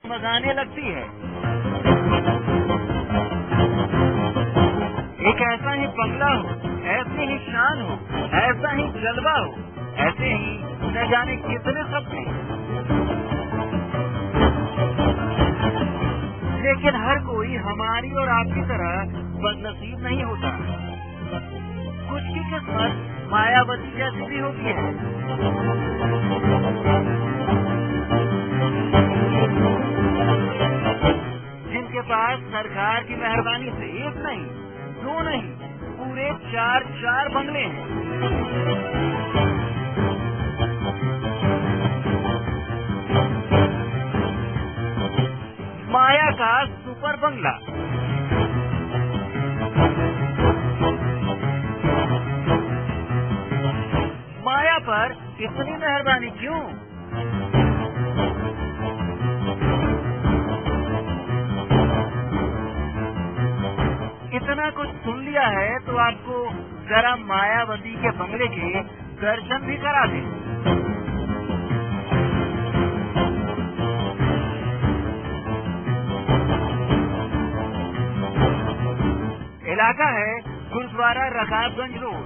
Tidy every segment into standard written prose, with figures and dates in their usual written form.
डगमगाने लगती है। एक ऐसा ही बंगला हो, ऐसी ही शान हो, ऐसा ही जलवा हो, ऐसे ही न जाने कितने सपने। लेकिन हर कोई हमारी और आपकी तरह बदनसीब नहीं होता। कुछ की किस्मत मायावती जैसी भी होती है। जिनके पास सरकार की मेहरबानी से एक नहीं, दो नहीं, पूरे 4 बंगले हैं। माया का सुपर बंगला। माया पर इतनी मेहरबानी क्यों? इतना कुछ सुन लिया है तो आपको जरा मायावती के बंगले के दर्शन भी करा दें। इलाका है गुरुद्वारा रकाबगंज रोड।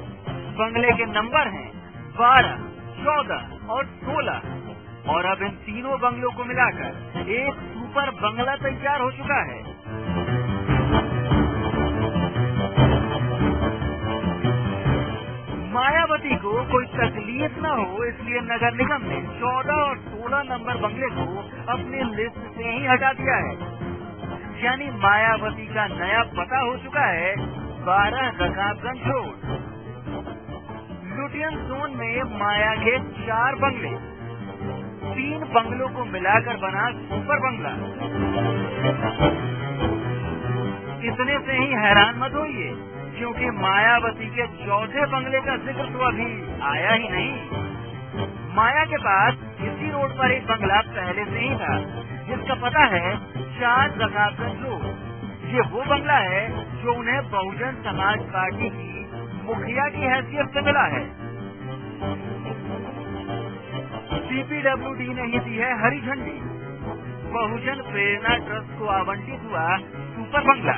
बंगले के नंबर हैं 12, 14 और 16 और अब इन तीनों बंगलों को मिलाकर एक सुपर बंगला तैयार हो चुका है। मायावती को कोई तकलीफ न हो इसलिए नगर निगम ने 14 और 16 नंबर बंगले को अपनी लिस्ट से ही हटा दिया है। यानी मायावती का नया पता हो चुका है 12 रकाबगंज रोड। लुटियन जोन में माया के 4 बंगले, 3 बंगलों को मिलाकर बना सुपर बंगला। इतने से ही हैरान मत होइए क्योंकि मायावती के चौथे बंगले का जिक्र तो अभी आया ही नहीं। माया के पास इसी रोड पर एक बंगला पहले से ही था जिसका पता है 4 रकाबगंज रोड। ये वो बंगला है जो उन्हें बहुजन समाज पार्टी की मुखिया की हैसियत से मिला है। CPWD ने ही दी है हरी झंडी। बहुजन प्रेरणा ट्रस्ट को आवंटित हुआ सुपर बंगला।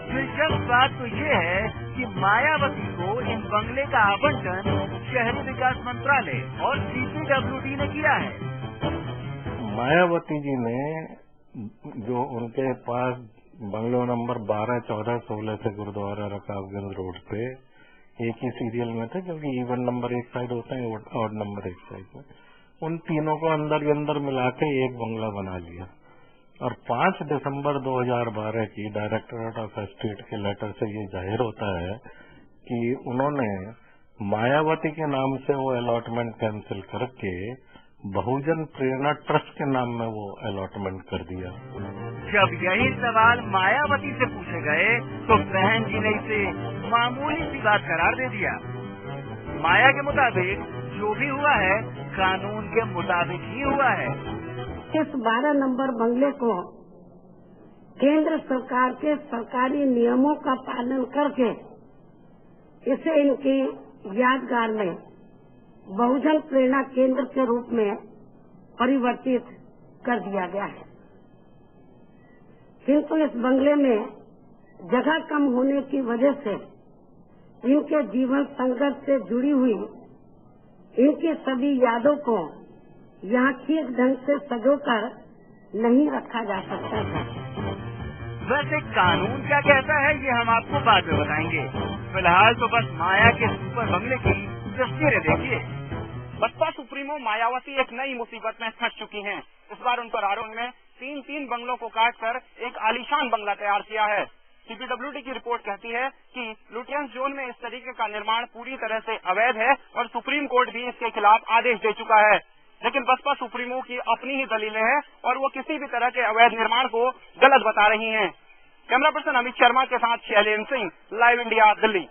दिलचस्प बात तो ये है कि मायावती को इन बंगले का आवंटन शहरी विकास मंत्रालय और CPWD ने किया है। मायावती जी ने जो उनके पास बंगलो नंबर 12, 14, 16 से गुरुद्वारा रकाबगंज रोड पे एक ही सीरियल में थे क्योंकि इवन नंबर एक साइड होता है और नंबर एक साइड में, उन तीनों को अंदर ही अंदर मिला के एक बंगला बना लिया। और 5 दिसंबर 2012 की डायरेक्टरेट ऑफ एस्टेट के लेटर से ये जाहिर होता है कि उन्होंने मायावती के नाम से वो अलॉटमेंट कैंसिल करके बहुजन प्रेरणा ट्रस्ट के नाम में वो अलॉटमेंट कर दिया। जब यही सवाल मायावती से पूछे गए तो बहन जी ने इसे मामूली सी बात करार दे दिया। माया के मुताबिक जो भी हुआ है कानून के मुताबिक ही हुआ है। इस 12 नंबर बंगले को केंद्र सरकार के सरकारी नियमों का पालन करके इसे इनकी यादगार में बहुजन प्रेरणा केंद्र के रूप में परिवर्तित कर दिया गया है। किंतु इस बंगले में जगह कम होने की वजह से इनके जीवन संघर्ष से जुड़ी हुई इनकी सभी यादों को यहाँ ठीक ढंग से सजोकर नहीं रखा जा सकता था। वैसे कानून क्या कहता है ये हम आपको बाद में बताएंगे। फिलहाल तो बस माया के सुपर बंगले की तस्वीरें देखिए। बसपा सुप्रीमो मायावती एक नई मुसीबत में फंस चुकी हैं। इस बार उन पर आरोप में 3 बंगलों को काटकर एक आलीशान बंगला तैयार किया है। CPWD की रिपोर्ट कहती है कि लुटियन जोन में इस तरीके का निर्माण पूरी तरह से अवैध है और सुप्रीम कोर्ट भी इसके खिलाफ आदेश दे चुका है। लेकिन बसपा सुप्रीमो की अपनी ही दलीलें हैं और वो किसी भी तरह के अवैध निर्माण को गलत बता रही हैं। कैमरा पर्सन अमित शर्मा के साथ Shailendra Singh, live India, Delhi.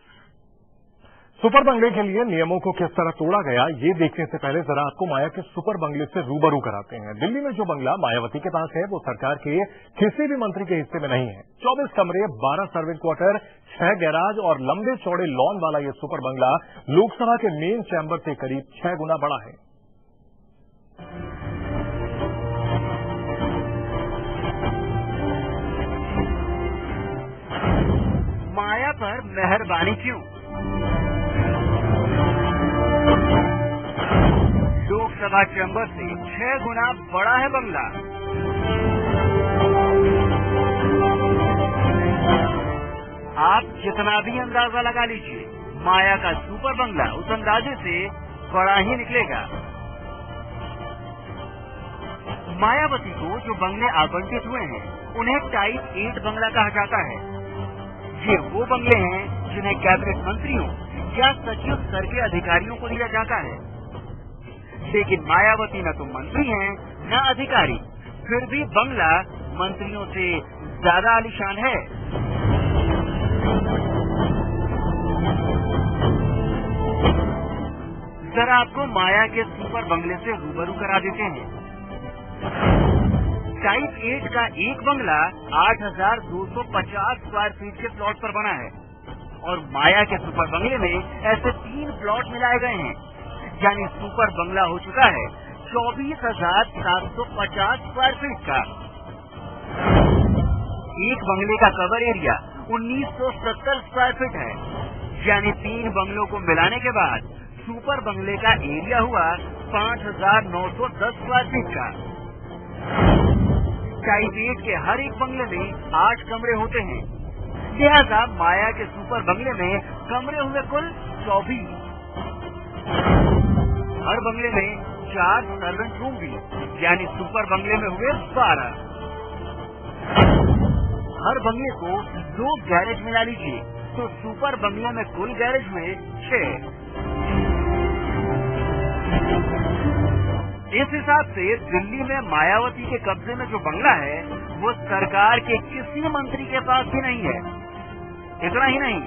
Super बंगले के लिए नियमों को किस तरह तोड़ा गया ये देखने से पहले जरा आपको माया के सुपर बंगले से रूबरू कराते हैं। दिल्ली में जो बंगला मायावती के पास है वो सरकार के किसी भी मंत्री के हिस्से में नहीं है। 24 कमरे, 12 सर्विस क्वार्टर, 6 गैराज और लंबे चौड़े लॉन वाला ये सुपर बंगला लोकसभा के मेन चैम्बर से करीब 6 गुना बड़ा है। पर मेहरबानी क्यों? लोकसभा चैम्बर से 6 गुना बड़ा है बंगला। आप जितना भी अंदाजा लगा लीजिए, माया का सुपर बंगला उस अंदाजे से बड़ा ही निकलेगा। मायावती को जो बंगले आवंटित हुए हैं, उन्हें टाइप 8 बंगला कहा जाता है। ये वो बंगले हैं जिन्हें कैबिनेट मंत्रियों या सचिव स्तर के अधिकारियों को दिया जाता है। लेकिन मायावती न तो मंत्री हैं न अधिकारी, फिर भी बंगला मंत्रियों से ज्यादा आलीशान है। जरा आपको माया के सुपर बंगले से रूबरू करा देते हैं। टाइप 8 का एक बंगला 8,250 स्क्वायर फीट के प्लॉट पर बना है और माया के सुपर बंगले में ऐसे 3 प्लॉट मिलाए गए हैं, यानी सुपर बंगला हो चुका है 24,750 स्क्वायर फीट का। एक बंगले का कवर एरिया 1970 स्क्वायर फीट है, यानी 3 बंगलों को मिलाने के बाद सुपर बंगले का एरिया हुआ 5,910 स्क्वायर फीट का। टाइप 8 के हर एक बंगले में 8 कमरे होते हैं, लिहाजा माया के सुपर बंगले में कमरे हुए कुल 24। हर बंगले में 4 सर्वेंट रूम भी, यानी सुपर बंगले में हुए 12। हर बंगले को 2 गैरेज मिला लीजिए तो सुपर बंगले में कुल गैरेज हुए 6। इस हिसाब से दिल्ली में मायावती के कब्जे में जो बंगला है वो सरकार के किसी मंत्री के पास भी नहीं है। इतना ही नहीं,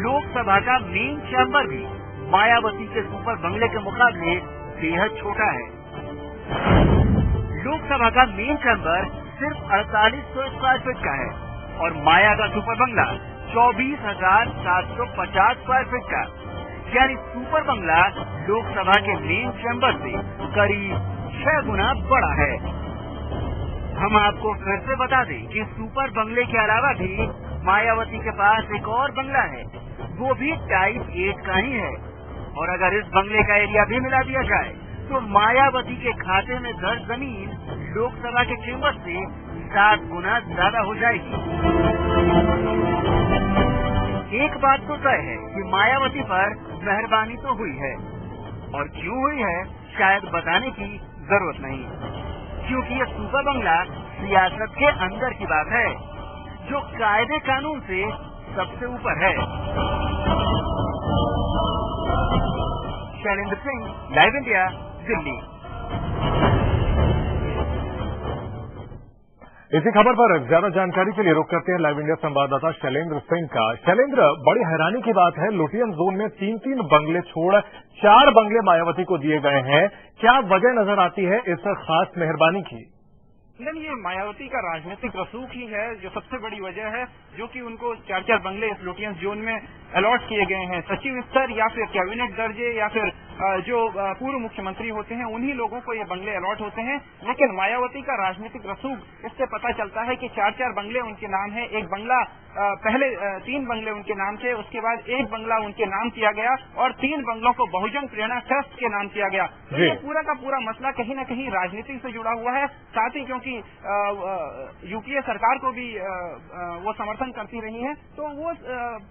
लोकसभा का मेन चैम्बर भी मायावती के सुपर बंगले के मुकाबले बेहद छोटा है। लोकसभा का मेन चैम्बर सिर्फ 4800 स्क्वायर फीट का है और माया का सुपर बंगला 24,750 स्क्वायर फीट का, यानी सुपर बंगला लोकसभा के मेन चैम्बर से करीब 6 गुना बड़ा है। हम आपको फिर से बता दें कि सुपर बंगले के अलावा भी मायावती के पास एक और बंगला है, वो भी टाइप 8 का ही है। और अगर इस बंगले का एरिया भी मिला दिया जाए तो मायावती के खाते में दर्ज जमीन लोकसभा के चैम्बर से 7 गुना ज्यादा हो जाएगी। एक बात तो तय है कि मायावती पर मेहरबानी तो हुई है, और क्यों हुई है शायद बताने की जरूरत नहीं, क्योंकि ये सुपर बंगला सियासत के अंदर की बात है जो कायदे कानून से सबसे ऊपर है। Shailendra Singh, live India, Delhi. इसी खबर पर ज्यादा जानकारी के लिए रुख करते हैं लाइव इंडिया संवाददाता शैलेंद्र सिंह का। शैलेंद्र, बड़ी हैरानी की बात है, लुटियन जोन में 3-3 बंगले छोड़ 4 बंगले मायावती को दिए गए हैं। क्या वजह नजर आती है इस खास मेहरबानी की? ये मायावती का राजनीतिक रसूख ही है जो सबसे बड़ी वजह है, जो कि उनको 4-4 बंगले इस लुटियन जोन में अलॉट किए गए हैं। सचिव स्तर या फिर कैबिनेट दर्जे या फिर जो पूर्व मुख्यमंत्री होते हैं उन्हीं लोगों को ये बंगले अलॉट होते हैं। लेकिन मायावती का राजनीतिक रसूख इससे पता चलता है कि 4-4 बंगले उनके नाम है। एक बंगला पहले 3 बंगले उनके नाम थे, उसके बाद एक बंगला उनके नाम किया गया और 3 बंगलों को बहुजन प्रेरणा ट्रस्ट के नाम किया गया। तो ये पूरा का पूरा मसला कहीं न कहीं राजनीति से जुड़ा हुआ है। साथ ही क्योंकि यूपीए सरकार को भी वो समर्थन करती रही है, तो वो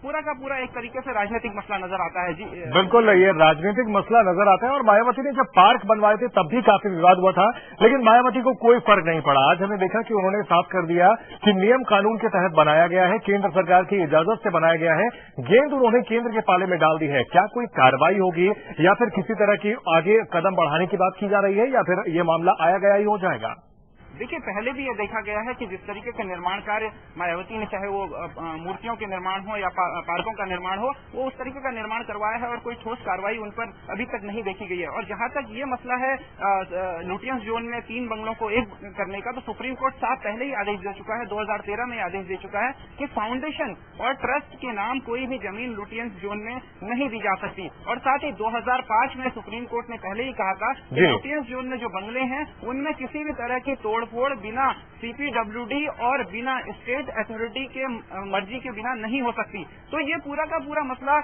पूरा का पूरा एक तरीके से राजनीतिक मसला नजर आता है। जी बिल्कुल, ये राजनीतिक मसला नजर आता है। और मायावती ने जब पार्क बनवाए थे तब भी काफी विवाद हुआ था, लेकिन मायावती को कोई फर्क नहीं पड़ा। आज हमने देखा कि उन्होंने साफ कर दिया कि नियम कानून के तहत बनाया गया है, केंद्र सरकार की इजाजत से बनाया गया है। गेंद उन्होंने केंद्र के पाले में डाल दी है। क्या कोई कार्रवाई होगी या फिर किसी तरह की आगे कदम बढ़ाने की बात की जा रही है, या फिर ये मामला आया गया ही हो जाएगा? देखिए, पहले भी ये देखा गया है कि जिस तरीके के निर्माण कार्य मायावती ने, चाहे वो मूर्तियों के निर्माण हो या पार्कों का निर्माण हो, वो उस तरीके का निर्माण करवाया है और कोई ठोस कार्रवाई उन पर अभी तक नहीं देखी गई है। और जहां तक ये मसला है लुटियंस जोन में 3 बंगलों को एक करने का, तो सुप्रीम कोर्ट साफ पहले ही आदेश दे चुका है, 2013 में आदेश दे चुका है कि फाउंडेशन और ट्रस्ट के नाम कोई भी जमीन लुटियंस जोन में नहीं दी जा सकती। और साथ ही 2005 में सुप्रीम कोर्ट ने पहले ही कहा था कि लुटियंस जोन में जो बंगले हैं उनमें किसी भी तरह की तोड़ तोड़फोड़ बिना CPWD और बिना स्टेट अथॉरिटी के मर्जी के बिना नहीं हो सकती। तो ये पूरा का पूरा मसला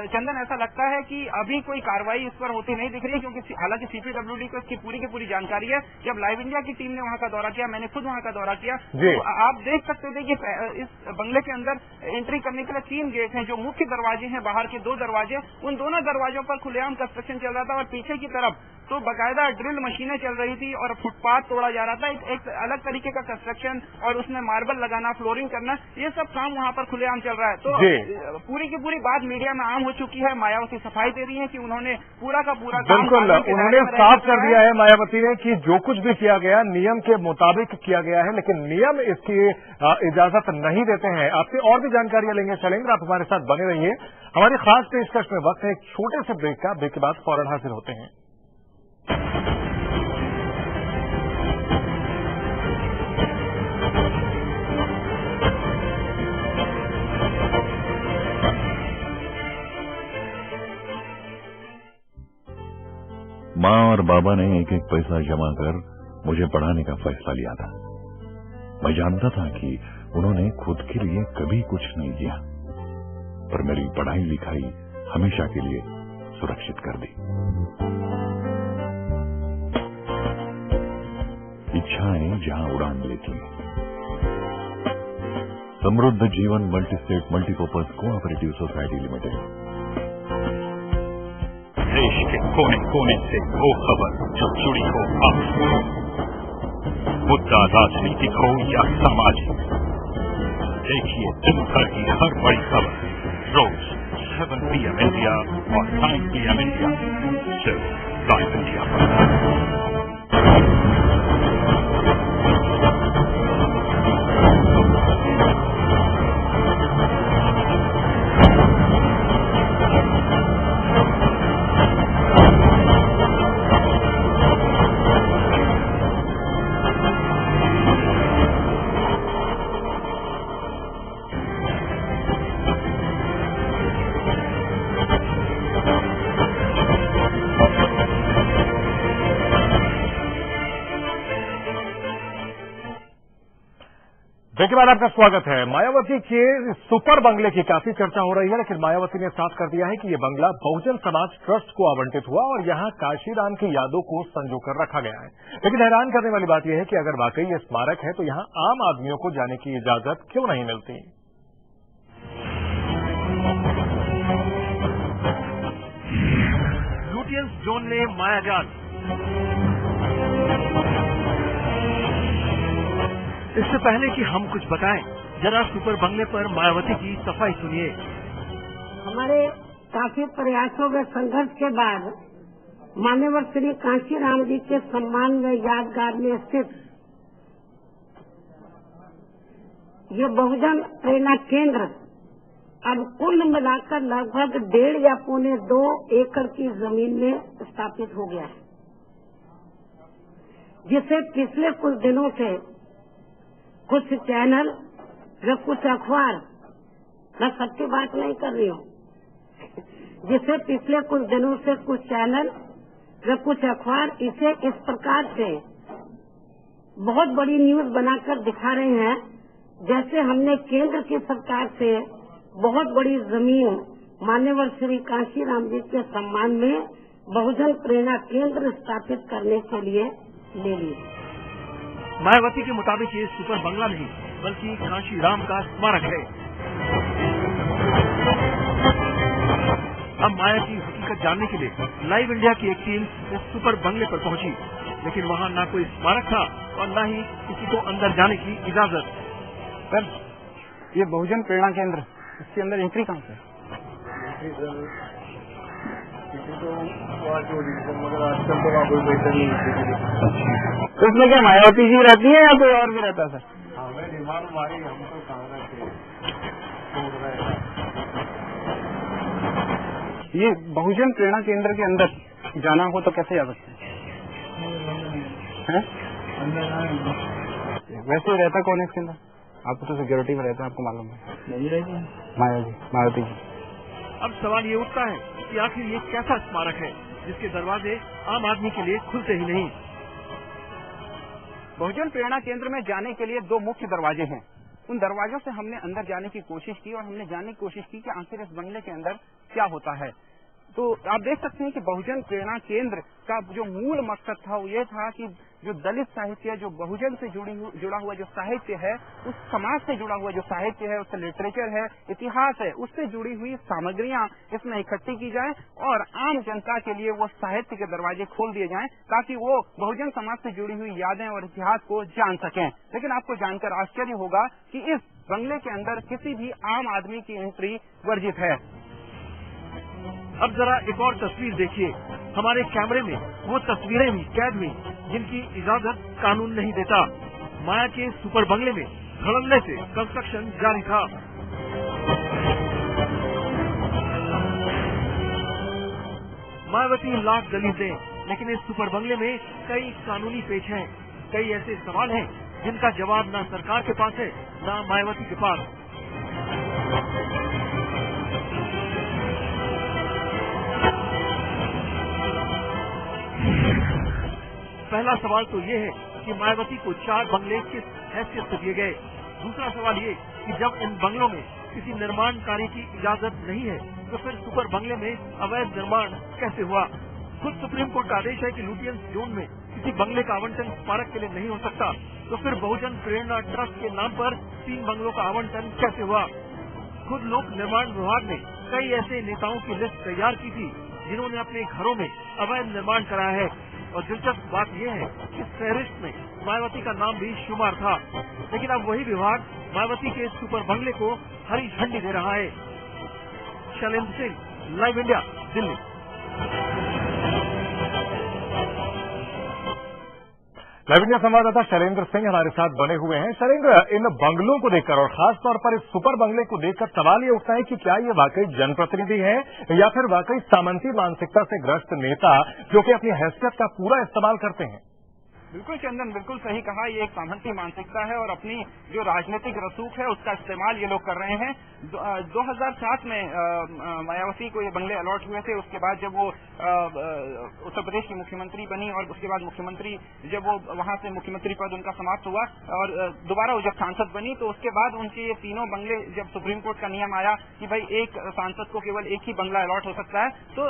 चंदन ऐसा लगता है कि अभी कोई कार्रवाई इस पर होती नहीं दिख रही है, क्योंकि हालांकि CPWD को इसकी पूरी की पूरी जानकारी है। जब लाइव इंडिया की टीम ने वहां का दौरा किया, मैंने खुद वहां का दौरा किया, तो आप देख सकते थे कि इस बंगले के अंदर एंट्री करने के लिए 3 गेट हैं। जो मुख्य दरवाजे हैं, बाहर के 2 दरवाजे, उन दोनों दरवाजों पर खुलेआम कंस्ट्रक्शन चल रहा था और पीछे की तरफ तो बाकायदा ड्रिल मशीनें चल रही थी और फुटपाथ तोड़ा जा रहा था। एक अलग तरीके का कंस्ट्रक्शन और उसमें मार्बल लगाना, फ्लोरिंग करना, ये सब काम वहाँ पर खुलेआम चल रहा है। तो पूरी की पूरी बात मीडिया में आम हो चुकी है। मायावती सफाई दे रही है कि उन्होंने पूरा का पूरा बिल्कुल उन्होंने साफ कर दिया है मायावती ने कि जो कुछ भी किया गया नियम के मुताबिक किया गया है, लेकिन नियम इसकी इजाजत नहीं देते हैं। आपसे और भी जानकारियां लेंगे। शैलेंद्र, आप हमारे साथ बने रहिए। हमारी खास पेशकश में वक्त है एक छोटे से ब्रेक का। ब्रेक के बाद फौरन हाजिर होते हैं। माँ और बाबा ने एक एक पैसा जमा कर मुझे पढ़ाने का फैसला लिया था। मैं जानता था कि उन्होंने खुद के लिए कभी कुछ नहीं किया, पर मेरी पढ़ाई लिखाई हमेशा के लिए सुरक्षित कर दी। इच्छाएं जहां उड़ान लेती हैं। समृद्ध जीवन multi state multipurpose cooperative society limited. देश के कोने कोने से वो खबर जो जुड़ी हो आपसे, मुद्दा राजनीतिक हो या सामाजिक, देखिए दिन भर की हर बड़ी खबर रोज 7 PM इंडिया और 9 PM इंडिया, सिर्फ लाइव इंडिया पर। के बाद आपका स्वागत है। मायावती के सुपर बंगले की काफी चर्चा हो रही है, लेकिन मायावती ने साफ कर दिया है कि यह बंगला बहुजन समाज ट्रस्ट को आवंटित हुआ और यहां काशीराम की यादों को संजोकर रखा गया है। लेकिन हैरान करने वाली बात यह है कि अगर वाकई ये स्मारक है तो यहां आम आदमियों को जाने की इजाजत क्यों नहीं मिलती। लुटियंस जोन में मायाजाल। इससे पहले कि हम कुछ बताएं, जरा सुपर बंगले पर मायावती की सफाई सुनिए। हमारे काफी प्रयासों के संघर्ष के बाद मान्यवर श्री काशीराम जी के सम्मान में यादगार में स्थित ये बहुजन प्रेरणा केंद्र अब कुल मिलाकर लगभग 1.5 या 1.25 एकड़ की जमीन में स्थापित हो गया है, जिसे पिछले कुछ दिनों से कुछ चैनल व कुछ अखबार, मैं सच्ची बात नहीं कर रही हूँ, जिसे पिछले कुछ दिनों से कुछ चैनल व कुछ अखबार इसे इस प्रकार से बहुत बड़ी न्यूज बनाकर दिखा रहे हैं जैसे हमने केंद्र की सरकार से बहुत बड़ी जमीन मान्यवर श्री काशीराम जी के सम्मान में बहुजन प्रेरणा केंद्र स्थापित करने के लिए ले ली। मायावती के मुताबिक ये सुपर बंगला नहीं बल्कि काशीराम का स्मारक है। अब माया की हकीकत जानने के लिए लाइव इंडिया की एक टीम इस सुपर बंगले पर पहुंची, लेकिन वहां ना कोई स्मारक था और न ही किसी को अंदर जाने की इजाजत। सर, ये बहुजन प्रेरणा केंद्र, इसके अंदर एंट्री कहाँ से? मगर आजकल तो वहाँ कोई बैठा नहीं। तो इसमें क्या मायावती जी रहती है या कोई और भी रहता है सर? हमें डिमांड मारी, हम तो कहाँ रहते। ये बहुजन प्रेरणा केंद्र के अंदर जाना हो तो कैसे जा सकते हैं? वैसे रहता कौन है इसके अंदर? आपको तो सिक्योरिटी में रहता है, आपको मालूम है। नहीं रहेगी मायावती जी। अब सवाल ये उठता है कि आखिर ये कैसा स्मारक है जिसके दरवाजे आम आदमी के लिए खुलते ही नहीं। बहुजन प्रेरणा केंद्र में जाने के लिए 2 मुख्य दरवाजे हैं। उन दरवाजों से हमने अंदर जाने की कोशिश की और हमने जानने की कोशिश की कि आखिर इस बंगले के अंदर क्या होता है। तो आप देख सकते हैं कि बहुजन प्रेरणा केंद्र का जो मूल मकसद था वो ये था कि जो दलित साहित्य, जो बहुजन से जुड़ा हुआ जो साहित्य है, उस समाज से जुड़ा हुआ जो साहित्य है, उससे लिटरेचर है, इतिहास है, उससे जुड़ी हुई सामग्रियां इसमें इकट्ठी की जाए और आम जनता के लिए वो साहित्य के दरवाजे खोल दिए जाएं ताकि वो बहुजन समाज से जुड़ी हुई यादें और इतिहास को जान सकें। लेकिन आपको जानकर आश्चर्य होगा कि इस बंगले के अंदर किसी भी आम आदमी की एंट्री वर्जित है। अब जरा एक और तस्वीर देखिए। हमारे कैमरे में वो तस्वीरें भी कैद हुई जिनकी इजाजत कानून नहीं देता। माया के सुपर बंगले में धड़ल्ले से कंस्ट्रक्शन जारी था। मायावती लाख दलील दें, लेकिन इस सुपर बंगले में कई कानूनी पेच हैं। कई ऐसे सवाल हैं जिनका जवाब न सरकार के पास है न मायावती के पास। पहला सवाल तो ये है कि मायावती को 4 बंगले किस हैसियत से दिए गए। दूसरा सवाल ये कि जब इन बंगलों में किसी निर्माण कार्य की इजाजत नहीं है तो फिर सुपर बंगले में अवैध निर्माण कैसे हुआ। खुद सुप्रीम कोर्ट का आदेश है कि लुटियंस जोन में किसी बंगले का आवंटन स्मारक के लिए नहीं हो सकता, तो फिर बहुजन प्रेरणा ट्रस्ट के नाम पर 3 बंगलों का आवंटन कैसे हुआ। खुद लोक निर्माण विभाग ने कई ऐसे नेताओं की लिस्ट तैयार की थी जिन्होंने अपने घरों में अवैध निर्माण कराया है। और दिलचस्प बात यह है कि फेहरिस्त में मायावती का नाम भी शुमार था, लेकिन अब वही विभाग मायावती के सुपर बंगले को हरी झंडी दे रहा है। Shailendra Singh, live India, Delhi. Live India संवाददाता शैलेंद्र सिंह हमारे साथ बने हुए हैं। शैलेंद्र, इन बंगलों को देखकर और खास तौर पर इस सुपर बंगले को देखकर सवाल ये उठता है कि क्या ये वाकई जनप्रतिनिधि हैं या फिर वाकई सामंती मानसिकता से ग्रस्त नेता जो कि अपनी हैसियत का पूरा इस्तेमाल करते हैं। बिल्कुल चंदन, बिल्कुल सही कहा। ये एक सामंती मानसिकता है और अपनी जो राजनीतिक रसूख है उसका इस्तेमाल ये लोग कर रहे हैं। 2007 में मायावती को ये बंगले अलॉट हुए थे। उसके बाद जब वो उत्तर प्रदेश की मुख्यमंत्री बनी और उसके बाद मुख्यमंत्री जब वो वहां से मुख्यमंत्री पद उनका समाप्त हुआ और दोबारा वो जब सांसद बनी तो उसके बाद उनके ये तीनों बंगले, जब सुप्रीम कोर्ट का नियम आया कि भाई एक सांसद को केवल एक ही बंगला अलॉट हो सकता है, तो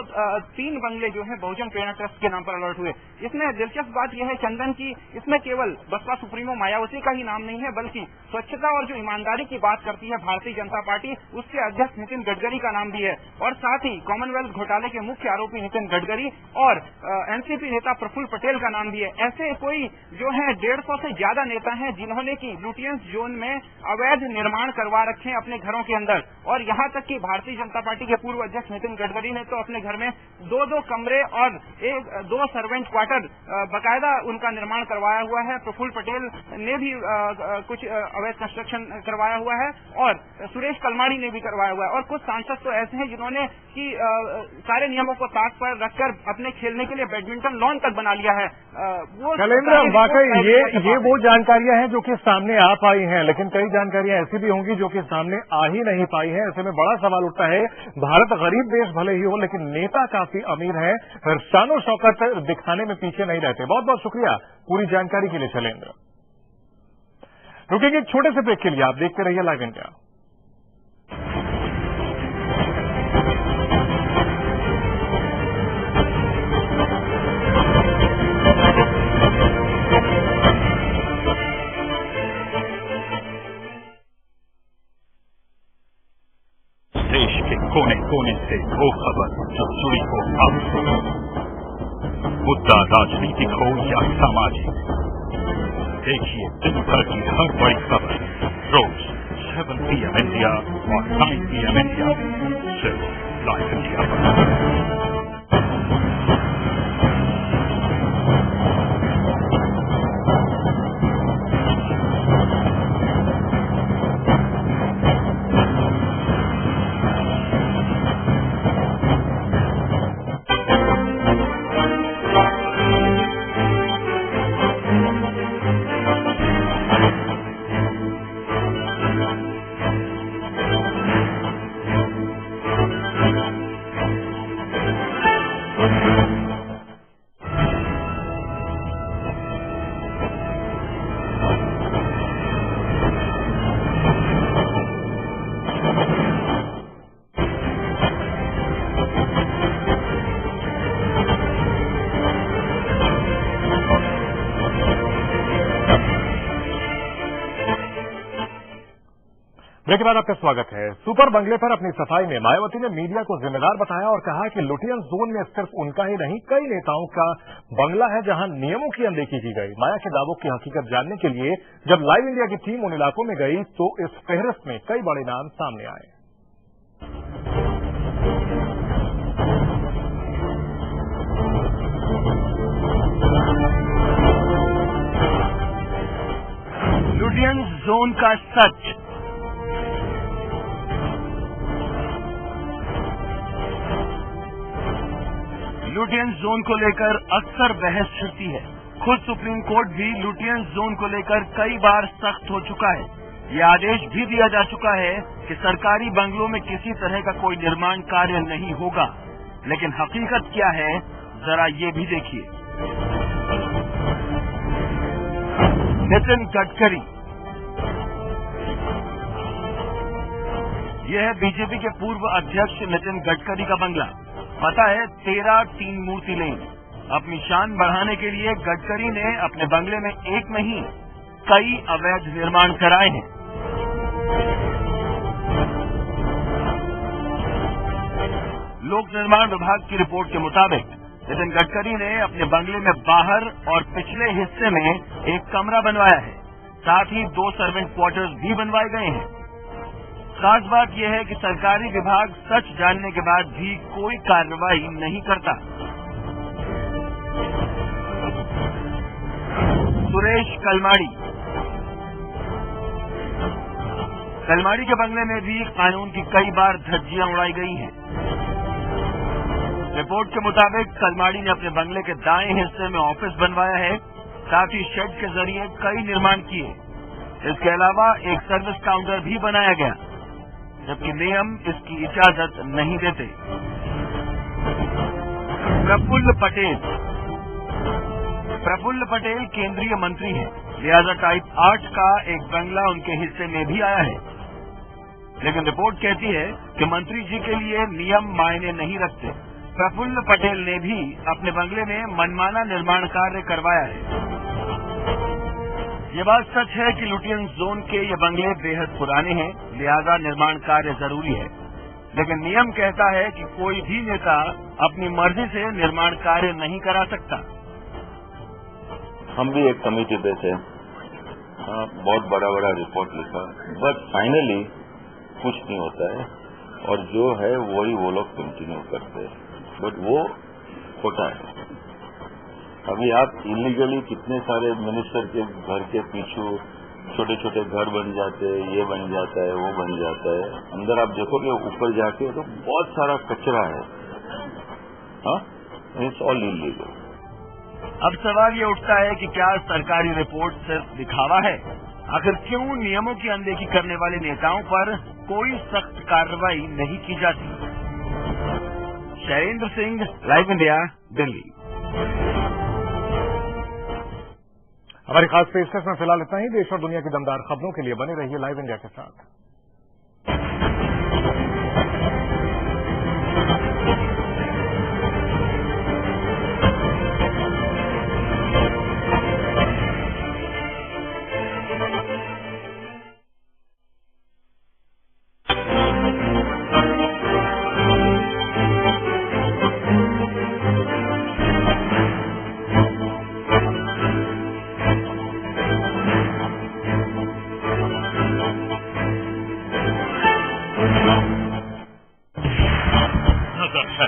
3 बंगले जो है बहुजन प्रेरणा ट्रस्ट के नाम पर अलॉट हुए। इसमें दिलचस्प बात यह है चंदन की इसमें केवल बसपा सुप्रीमो मायावती का ही नाम नहीं है, बल्कि स्वच्छता और जो ईमानदारी की बात करती है भारतीय जनता पार्टी, उसके अध्यक्ष नितिन गडकरी का नाम भी है। और साथ ही कॉमनवेल्थ घोटाले के मुख्य आरोपी नितिन गडकरी और एनसीपी नेता प्रफुल्ल पटेल का नाम भी है। ऐसे कोई जो है 150 से ज्यादा नेता हैं जिन्होंने की लुटियंस जोन में अवैध निर्माण करवा रखे हैं अपने घरों के अंदर। और यहाँ तक कि भारतीय जनता पार्टी के पूर्व अध्यक्ष नितिन गडकरी ने तो अपने घर में 2-2 कमरे और 2 सर्वेंट क्वार्टर बकायदा उनका निर्माण करवाया हुआ है। प्रफुल्ल पटेल ने भी कुछ अवैध कंस्ट्रक्शन करवाया हुआ है और सुरेश कलमाड़ी ने भी करवाया हुआ है। और कुछ सांसद तो ऐसे हैं जिन्होंने कि सारे नियमों को ताक पर रखकर अपने खेलने के लिए बैडमिंटन लॉन तक बना लिया है। वो शैलेंद्र, वाकई ये वो जानकारियां हैं जो कि सामने आ पाई हैं, लेकिन कई जानकारियां ऐसी भी होंगी जो कि सामने आ ही नहीं पाई हैं। ऐसे में बड़ा सवाल उठता है, भारत गरीब देश भले ही हो लेकिन नेता काफी अमीर हैं, शानो शौकत दिखाने में पीछे नहीं रहते। बहुत बहुत शुक्रिया पूरी जानकारी के लिए शैलेंद्र। रुकेंगे एक छोटे से ब्रेक के लिए, आप देखते रहिए लाइव इंडिया। देश के कोने कोने से वो खबर जो जुड़ी हो आपसे, मुद्दा राजनीतिक हो या सामाजिक, देखिए दिन भर की हर बड़ी खबर रोज 7 PM इंडिया और 9 PM इंडिया सिर्फ लाइव इंडिया पर। ब्रेक के बाद आपका स्वागत है। सुपर बंगले पर अपनी सफाई में मायावती ने मीडिया को जिम्मेदार बताया और कहा कि लुटियन जोन में सिर्फ उनका ही नहीं कई नेताओं का बंगला है जहां नियमों की अनदेखी की गई। माया के दावों की हकीकत जानने के लिए जब लाइव इंडिया की टीम उन इलाकों में गई तो इस फहरिस्त में कई बड़े नाम सामने आए। लुटियन जोन का सच। लुटियन जोन को लेकर अक्सर बहस छिड़ती है। खुद सुप्रीम कोर्ट भी लुटियन जोन को लेकर कई बार सख्त हो चुका है। ये आदेश भी दिया जा चुका है कि सरकारी बंगलों में किसी तरह का कोई निर्माण कार्य नहीं होगा। लेकिन हकीकत क्या है, जरा ये भी देखिए। नितिन गडकरी, यह है बीजेपी के पूर्व अध्यक्ष नितिन गडकरी का बंगला। पता है 13 तीन मूर्ति लेन। अपनी शान बढ़ाने के लिए गडकरी ने अपने बंगले में एक नहीं कई अवैध निर्माण कराए हैं। लोक निर्माण विभाग की रिपोर्ट के मुताबिक नितिन गडकरी ने अपने बंगले में बाहर और पिछले हिस्से में एक कमरा बनवाया है। साथ ही 2 सर्वेंट क्वार्टर्स भी बनवाए गए हैं। खास बात यह है कि सरकारी विभाग सच जानने के बाद भी कोई कार्रवाई नहीं करता। सुरेश कलमाड़ी, कलमाड़ी के बंगले में भी कानून की कई बार धज्जियां उड़ाई गई हैं। रिपोर्ट के मुताबिक कलमाड़ी ने अपने बंगले के दाएं हिस्से में ऑफिस बनवाया है। साथ ही शेड के जरिए कई निर्माण किए। इसके अलावा एक सर्विस काउंटर भी बनाया गया, जबकि नियम इसकी इजाजत नहीं देते। प्रफुल्ल पटेल केंद्रीय मंत्री हैं, लिहाजा टाइप 8 का एक बंगला उनके हिस्से में भी आया है। लेकिन रिपोर्ट कहती है कि मंत्री जी के लिए नियम मायने नहीं रखते। प्रफुल्ल पटेल ने भी अपने बंगले में मनमाना निर्माण कार्य करवाया है। ये बात सच है कि लुटियन जोन के ये बंगले बेहद पुराने हैं, लिहाजा निर्माण कार्य जरूरी है। लेकिन नियम कहता है कि कोई भी नेता अपनी मर्जी से निर्माण कार्य नहीं करा सकता। हम भी एक कमेटी पे थे, बहुत बड़ा रिपोर्ट लिखा, बट फाइनली कुछ नहीं होता है और जो है वही वो लोग कंटिन्यू करते हैं। बट वो होता है। अभी आप इलीगली कितने सारे मिनिस्टर के घर के पीछे छोटे छोटे घर बन जाते हैं, ये बन जाता है, वो बन जाता है। अंदर आप देखोगे ऊपर जाके तो बहुत सारा कचरा है। It's all illegal. अब सवाल ये उठता है कि क्या सरकारी रिपोर्ट सिर्फ दिखावा है? आखिर क्यों नियमों की अनदेखी करने वाले नेताओं पर कोई सख्त कार्रवाई नहीं की जाती? Shailendra Singh, live India, Delhi. हमारी खास पेशकश में फिलहाल इतना ही। देश और दुनिया की दमदार खबरों के लिए बने रहिए लाइव इंडिया के साथ।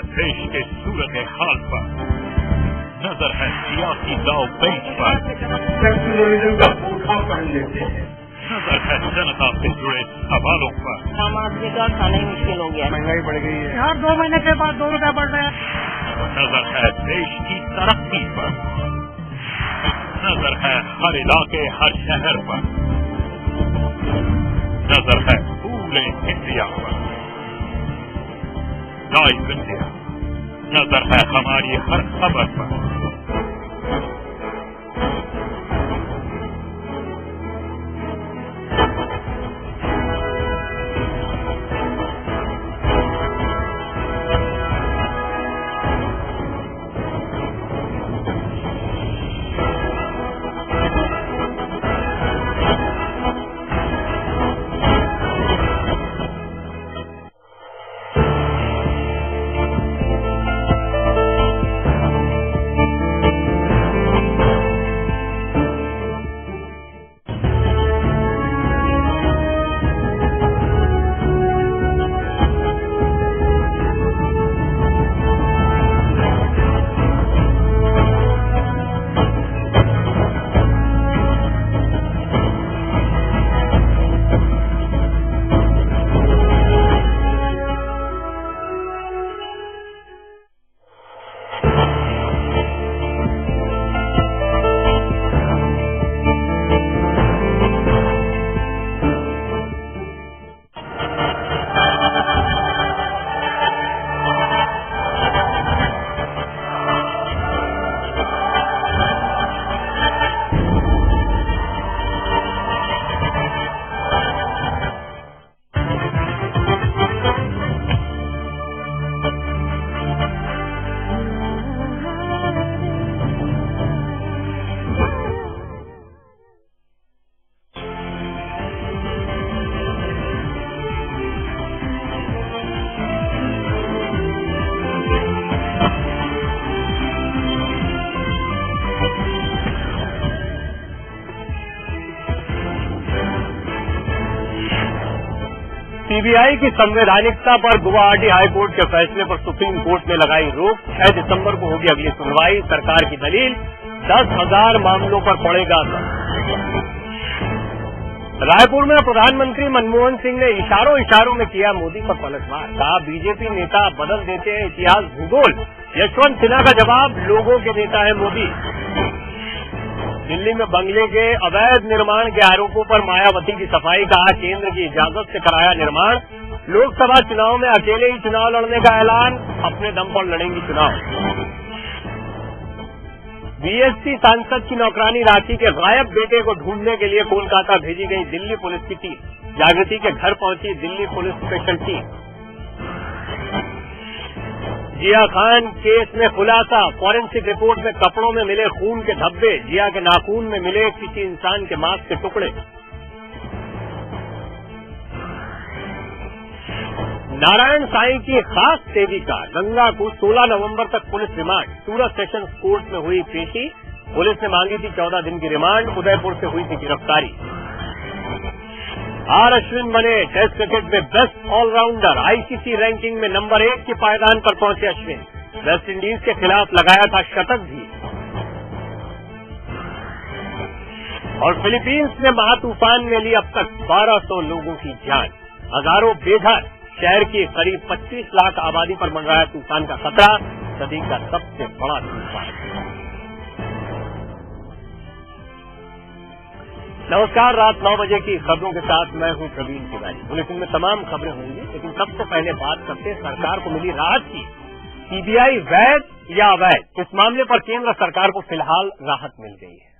देश के सूरत हाल पर नजर है, सियासी दाव पेच पर नजर है, जनता से जुड़े सवालों पर। आम आदमी का खाना ही मुश्किल हो गया, महंगाई बढ़ गई है हर 2 महीने के बाद 2 रुपया बढ़ रहा है। नजर है देश की तरक्की पर, नजर है हर इलाके हर शहर पर, नजर है पूरे इंडिया पर। लाइव इंडिया, नजर है हमारी हर खबर पर। सीबीआई की संवैधानिकता पर गुवाहाटी हाईकोर्ट के फैसले पर सुप्रीम कोर्ट ने लगाई रोक। 6 दिसंबर को होगी अगली सुनवाई। सरकार की दलील 10,000 मामलों पर पड़ेगा असर। रायपुर में प्रधानमंत्री मनमोहन सिंह ने इशारों में किया मोदी पर पलटवार। कहा बीजेपी नेता बदल देते हैं इतिहास भूगोल। यशवंत सिन्हा का जवाब, लोगों के नेता है मोदी। दिल्ली में बंगले के अवैध निर्माण के आरोपों पर मायावती की सफाई। कहा केंद्र की इजाजत से कराया निर्माण। लोकसभा चुनाव में अकेले ही चुनाव लड़ने का ऐलान, अपने दम पर लड़ेंगी चुनाव। बीएसपी सांसद की नौकरानी राखी के गायब बेटे को ढूंढने के लिए कोलकाता भेजी गई दिल्ली पुलिस की टीम। जागृति के घर पहुंची दिल्ली पुलिस स्पेशल टीम। जिया खान केस में खुलासा, फॉरेंसिक रिपोर्ट में कपड़ों में मिले खून के धब्बे। जिया के नाखून में मिले किसी इंसान के मांस के टुकड़े। नारायण साईं की खास सेविका गंगा को 16 नवंबर तक पुलिस रिमांड। सूरत सेशंस कोर्ट में हुई पेशी। पुलिस ने मांगी थी 14 दिन की रिमांड। उदयपुर से हुई थी गिरफ्तारी। आर अश्विन बने टेस्ट क्रिकेट में बेस्ट ऑलराउंडर। आईसीसी रैंकिंग में नंबर 1 के पायदान पर पहुंचे अश्विन। वेस्ट इंडीज के खिलाफ लगाया था शतक भी। और फिलीपींस में महातूफान ने ली अब तक 1200 लोगों की जान। हजारों बेघर। शहर की करीब 25 लाख आबादी पर बन रहा है तूफान का खतरा। सदी का सबसे बड़ा तूफान। नमस्कार, रात 9 बजे की खबरों के साथ मैं हूं प्रवीण तिवारी। बुलेटिन में तमाम खबरें होंगी, लेकिन सबसे पहले बात करते हैं सरकार को मिली राहत की। सीबीआई वैध या अवैध, इस मामले पर केंद्र सरकार को फिलहाल राहत मिल गई है।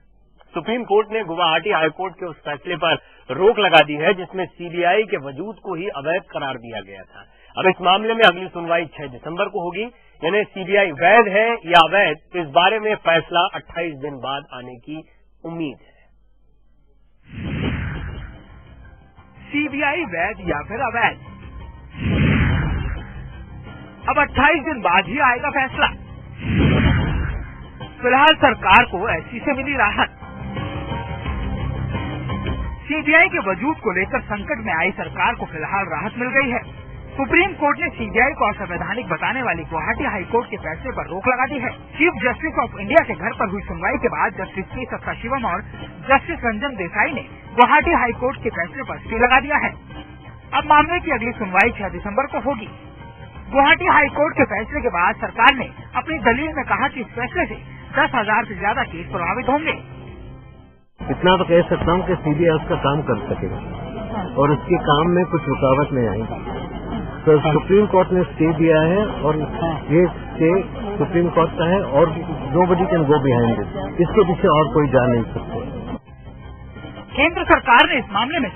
सुप्रीम कोर्ट ने गुवाहाटी हाईकोर्ट के उस फैसले पर रोक लगा दी है जिसमें सीबीआई के वजूद को ही अवैध करार दिया गया था। अब इस मामले में अगली सुनवाई 6 दिसंबर को होगी। यानी सीबीआई वैध है या अवैध, इस बारे में फैसला 28 दिन बाद आने की उम्मीद है। सीबीआई वैध या फिर अवैध, अब 28 दिन बाद ही आएगा फैसला। फिलहाल सरकार को ऐसी से मिली राहत। सीबीआई के वजूद को लेकर संकट में आई सरकार को फिलहाल राहत मिल गई है। सुप्रीम कोर्ट ने सीबीआई को असंवैधानिक बताने वाली गुवाहाटी हाईकोर्ट के फैसले पर रोक लगा दी है। चीफ जस्टिस ऑफ इंडिया के घर पर हुई सुनवाई के बाद जस्टिस के सदाशिवम और जस्टिस रंजन देसाई ने गुवाहाटी हाईकोर्ट के फैसले पर स्टे लगा दिया है। अब मामले की अगली सुनवाई 6 दिसंबर को होगी। गुवाहाटी हाईकोर्ट के फैसले के बाद सरकार ने अपनी दलील में कहा कि इस फैसले से 10,000 से ज्यादा केस प्रभावित होंगे। इतना तो कह सकता हूँ कि सीबीआई उसका काम कर सकेगा और उसके काम में कुछ रुकावट नहीं आएगी। तो सुप्रीम कोर्ट ने स्टे दिया है और ये स्टे सुप्रीम कोर्ट का है और nobody can go behind it. इसके पीछे और कोई जा नहीं सकते। केंद्र सरकार ने इस मामले में